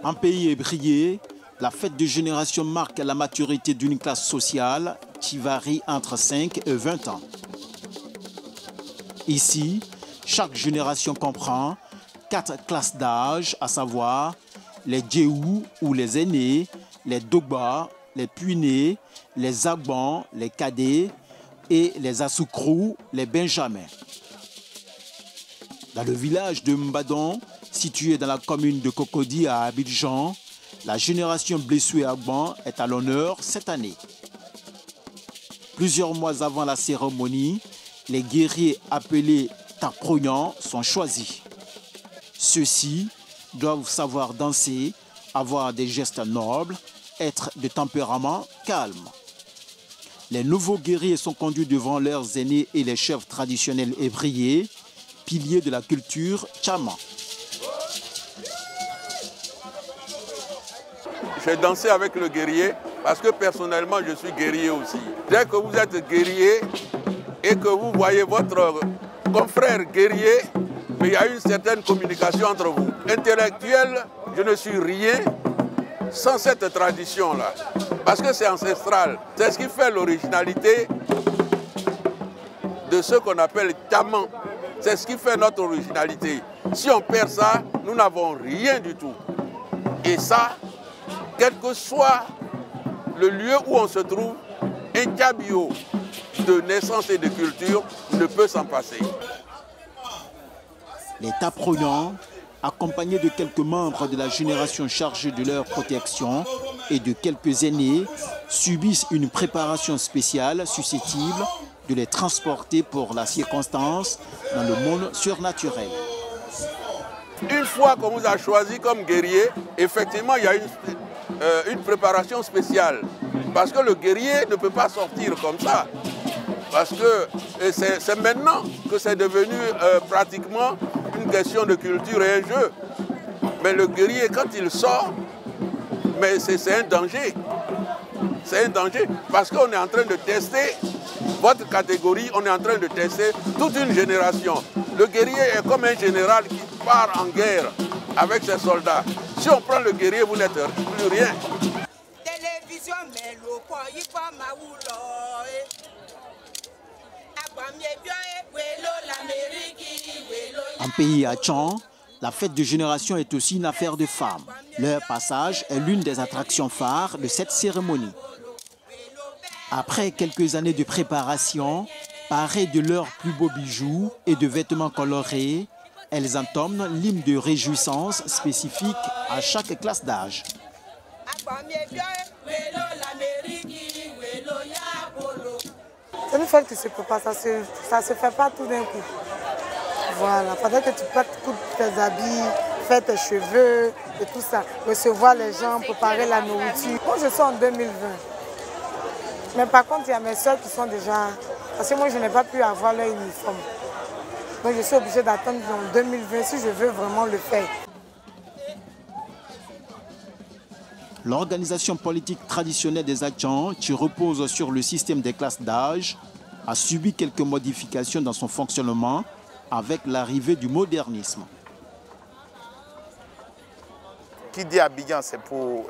En pays ébrié, la fête de génération marque la maturité d'une classe sociale qui varie entre 5 et 20 ans. Ici, chaque génération comprend 4 classes d'âge, à savoir les Djéhou ou les aînés, les Dogba, les Puinés, les Agbans, les Cadets et les Assoukrou, les Benjamins. Dans le village de Mbadon, situé dans la commune de Cocody à Abidjan, la génération Blessoué Agban est à l'honneur cette année. Plusieurs mois avant la cérémonie, les guerriers appelés Taproyan sont choisis. Ceux-ci doivent savoir danser, avoir des gestes nobles, être de tempérament calme. Les nouveaux guerriers sont conduits devant leurs aînés et les chefs traditionnels évriers, piliers de la culture Tchama. J'ai dansé avec le guerrier parce que personnellement je suis guerrier aussi. Dès que vous êtes guerrier et que vous voyez votre confrère guerrier, mais il y a une certaine communication entre vous. Intellectuel, je ne suis rien sans cette tradition-là. Parce que c'est ancestral. C'est ce qui fait l'originalité de ce qu'on appelle Taman. C'est ce qui fait notre originalité. Si on perd ça, nous n'avons rien du tout. Et ça, quel que soit le lieu où on se trouve, un cabio de naissance et de culture ne peut s'en passer. Les Taproyans, accompagnés de quelques membres de la génération chargée de leur protection et de quelques aînés, subissent une préparation spéciale susceptible de les transporter pour la circonstance dans le monde surnaturel. Une fois qu'on vous a choisi comme guerrier, effectivement, il y a une préparation spéciale. Parce que le guerrier ne peut pas sortir comme ça. Parce que c'est maintenant que c'est devenu pratiquement une question de culture et un jeu. Mais le guerrier, quand il sort, mais c'est un danger. C'est un danger parce qu'on est en train de tester votre catégorie, on est en train de tester toute une génération. Le guerrier est comme un général qui part en guerre avec ses soldats. Si on prend le guerrier, vous n'êtes plus rien. En pays Hatchan, la fête de génération est aussi une affaire de femmes. Leur passage est l'une des attractions phares de cette cérémonie. Après quelques années de préparation, parées de leurs plus beaux bijoux et de vêtements colorés, elles entament l'hymne de réjouissance spécifique à chaque classe d'âge. C'est une fête qui se prépare, ça se fait pas tout d'un coup. Voilà, pendant que tu coupes tes habits, fais tes cheveux et tout ça, recevoir les gens, préparer la nourriture. Moi, je suis en 2020. Mais par contre, il y a mes soeurs qui sont déjà... Parce que moi, je n'ai pas pu avoir leur uniforme. Donc, je suis obligée d'attendre en 2020 si je veux vraiment le faire. L'organisation politique traditionnelle des Hatchans, qui repose sur le système des classes d'âge, a subi quelques modifications dans son fonctionnement avec l'arrivée du modernisme. Qui dit Abidjan,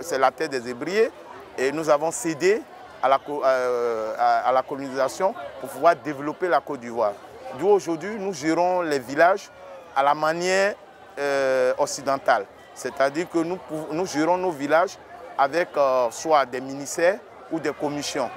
c'est la terre des Hébriers et nous avons cédé à la colonisation pour pouvoir développer la Côte d'Ivoire. D'où aujourd'hui, nous gérons les villages à la manière occidentale. C'est-à-dire que nous gérons nos villages avec soit des ministères ou des commissions.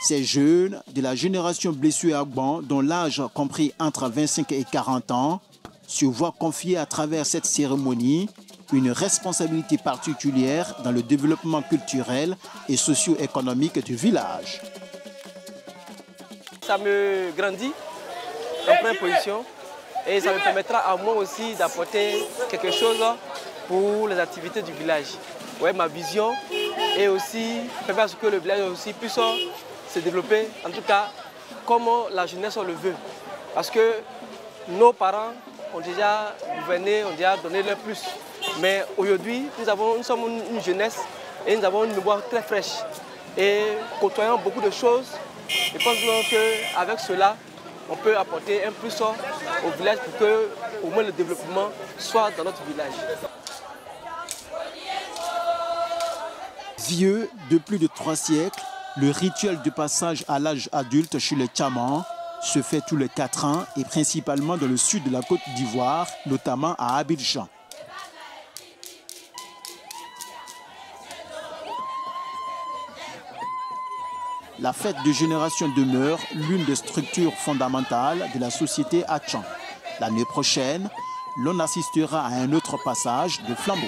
Ces jeunes de la génération Blessoué Agban, dont l'âge compris entre 25 et 40 ans, se voient confier à travers cette cérémonie une responsabilité particulière dans le développement culturel et socio-économique du village. Ça me grandit en première position et ça me permettra à moi aussi d'apporter quelque chose pour les activités du village. Ouais, ma vision et aussi permettre à ce que le village aussi puisse se développer, en tout cas comme la jeunesse le veut. Parce que nos parents ont déjà gouverné, ont déjà donné leur plus. Mais aujourd'hui, nous sommes une jeunesse et nous avons une mémoire très fraîche. Et côtoyant beaucoup de choses, je pense qu'avec cela, on peut apporter un plus au village pour que au moins le développement soit dans notre village. Vieux de plus de 3 siècles, le rituel de passage à l'âge adulte chez les Tchamans se fait tous les 4 ans et principalement dans le sud de la Côte d'Ivoire, notamment à Abidjan. La fête de génération demeure l'une des structures fondamentales de la société Atchan. L'année prochaine, l'on assistera à un autre passage de flambeau.